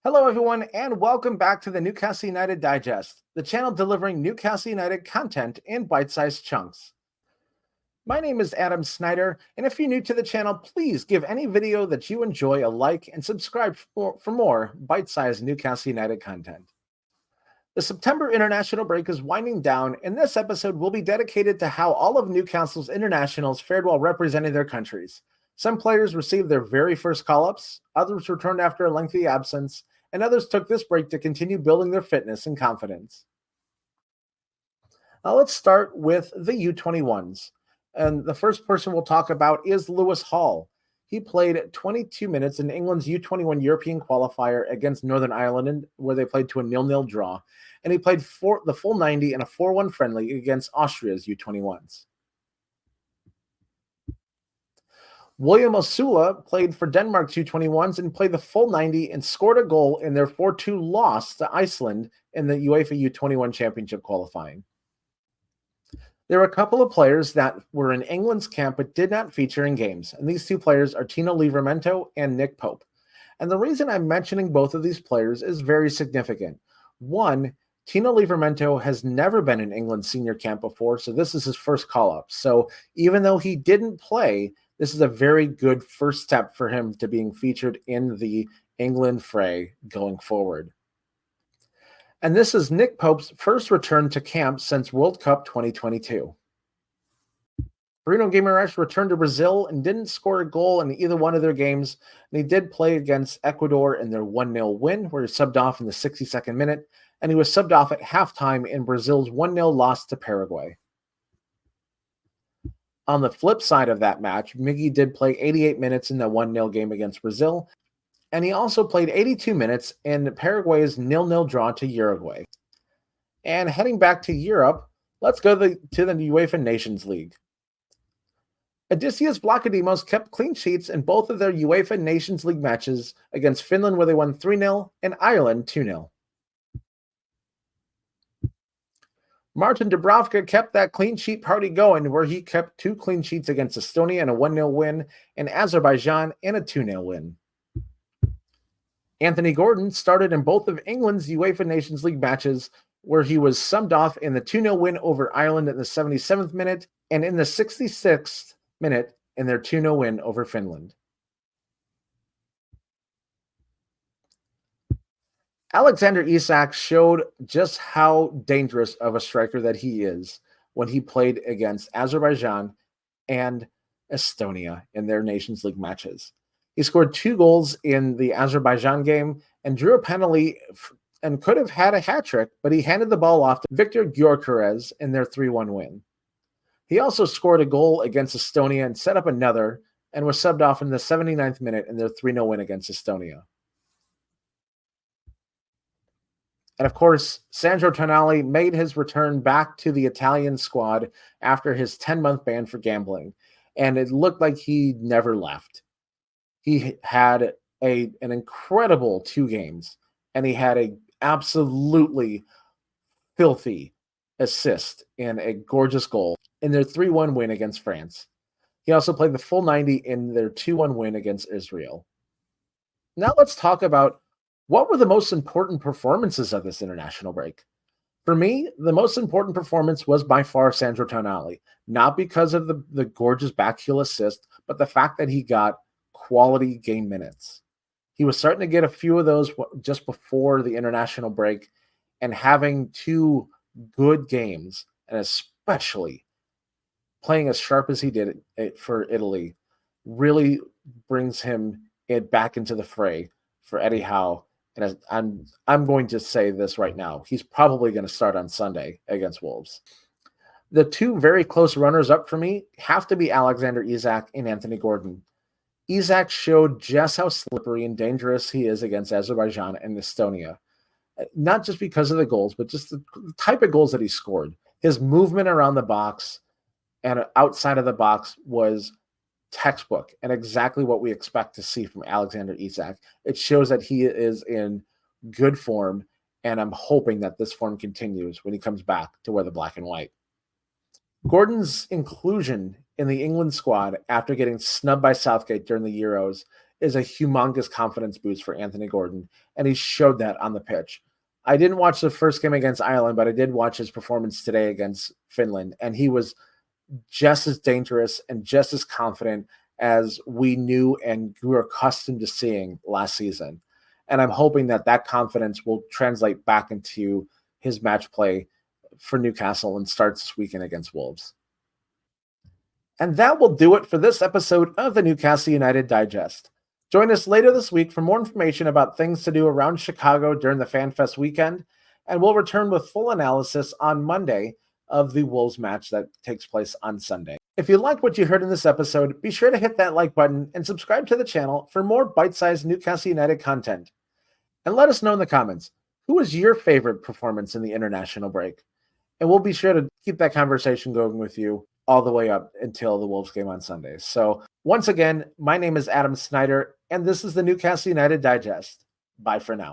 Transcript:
Hello, everyone, and welcome back to the Newcastle United Digest, the channel delivering Newcastle United content in bite-sized chunks. My name is Adam Snyder, and if you're new to the channel, please give any video that you enjoy a like and subscribe for more bite-sized Newcastle United content. The September international break is winding down, and this episode will be dedicated to how all of Newcastle's internationals fared while representing their countries. Some players received their very first call-ups, others returned after a lengthy absence, and others took this break to continue building their fitness and confidence. Now let's start with the U21s. And the first person we'll talk about is Lewis Hall. He played 22 minutes in England's U21 European qualifier against Northern Ireland, where they played to a 0-0 draw. And he played the full 90 in a 4-1 friendly against Austria's U21s. William Osula played for Denmark's U21s and played the full 90 and scored a goal in their 4-2 loss to Iceland in the UEFA U21 Championship qualifying. There were a couple of players that were in England's camp but did not feature in games, and these two players are Tino Livramento and Nick Pope. And the reason I'm mentioning both of these players is very significant. One, Tino Livramento has never been in England's senior camp before, so this is his first call-up. So even though he didn't play, this is a very good first step for him to being featured in the England fray going forward. And this is Nick Pope's first return to camp since World Cup 2022. Bruno Guimaraes returned to Brazil and didn't score a goal in either one of their games. And he did play against Ecuador in their 1-0 win, where he subbed off in the 62nd minute, and he was subbed off at halftime in Brazil's 1-0 loss to Paraguay. On the flip side of that match, Miggy did play 88 minutes in the 1-0 game against Brazil, and he also played 82 minutes in Paraguay's 0-0 draw to Uruguay. And heading back to Europe, let's go to the UEFA Nations League. Odysseas Vlachodimos kept clean sheets in both of their UEFA Nations League matches against Finland, where they won 3-0, and Ireland 2-0. Martin Dubravka kept that clean sheet party going, where he kept 2 clean sheets against Estonia in a 1-0 win, and Azerbaijan in a 2-0 win. Anthony Gordon started in both of England's UEFA Nations League matches, where he was subbed off in the 2-0 win over Ireland in the 77th minute and in the 66th minute in their 2-0 win over Finland. Alexander Isak showed just how dangerous of a striker that he is when he played against Azerbaijan and Estonia in their Nations League matches. He scored 2 goals in the Azerbaijan game and drew a penalty and could have had a hat trick, but he handed the ball off to Victor Gyökeres in their 3-1 win. He also scored a goal against Estonia and set up another, and was subbed off in the 79th minute in their 3-0 win against Estonia. And of course, Sandro Tonali made his return back to the Italian squad after his 10-month ban for gambling, and it looked like he never left. He had an incredible 2 games, and he had a absolutely filthy assist in a gorgeous goal in their 3-1 win against France. He also played the full 90 in their 2-1 win against Israel. Now let's talk about what were the most important performances of this international break. For me, the most important performance was by far Sandro Tonali, not because of the gorgeous backheel assist, but the fact that he got quality game minutes. He was starting to get a few of those just before the international break, and having 2 good games, and especially playing as sharp as he did for Italy, really brings him back into the fray for Eddie Howe. And I'm going to say this right now, he's probably going to start on Sunday against Wolves. The 2 very close runners-up for me have to be Alexander Isak and Anthony Gordon. Isak showed just how slippery and dangerous he is against Azerbaijan and Estonia. Not just because of the goals, but just the type of goals that he scored. His movement around the box and outside of the box was textbook and exactly what we expect to see from Alexander Isak. It shows that he is in good form, and I'm hoping that this form continues when he comes back to wear the black and white. Gordon's inclusion in the England squad after getting snubbed by Southgate during the Euros is a humongous confidence boost for Anthony Gordon, and he showed that on the pitch. I didn't watch the first game against Ireland, but I did watch his performance today against Finland, and he was just as dangerous and just as confident as we knew and grew accustomed to seeing last season. And I'm hoping that that confidence will translate back into his match play for Newcastle and starts this weekend against Wolves. And that will do it for this episode of the Newcastle United Digest. Join us later this week for more information about things to do around Chicago during the FanFest weekend, and we'll return with full analysis on Monday of the Wolves match that takes place on Sunday. If you liked what you heard in this episode, be sure to hit that like button and subscribe to the channel for more bite-sized Newcastle United content. And let us know in the comments, who was your favorite performance in the international break? And we'll be sure to keep that conversation going with you all the way up until the Wolves game on Sunday. So once again, my name is Adam Snyder, and this is the Newcastle United Digest. Bye for now.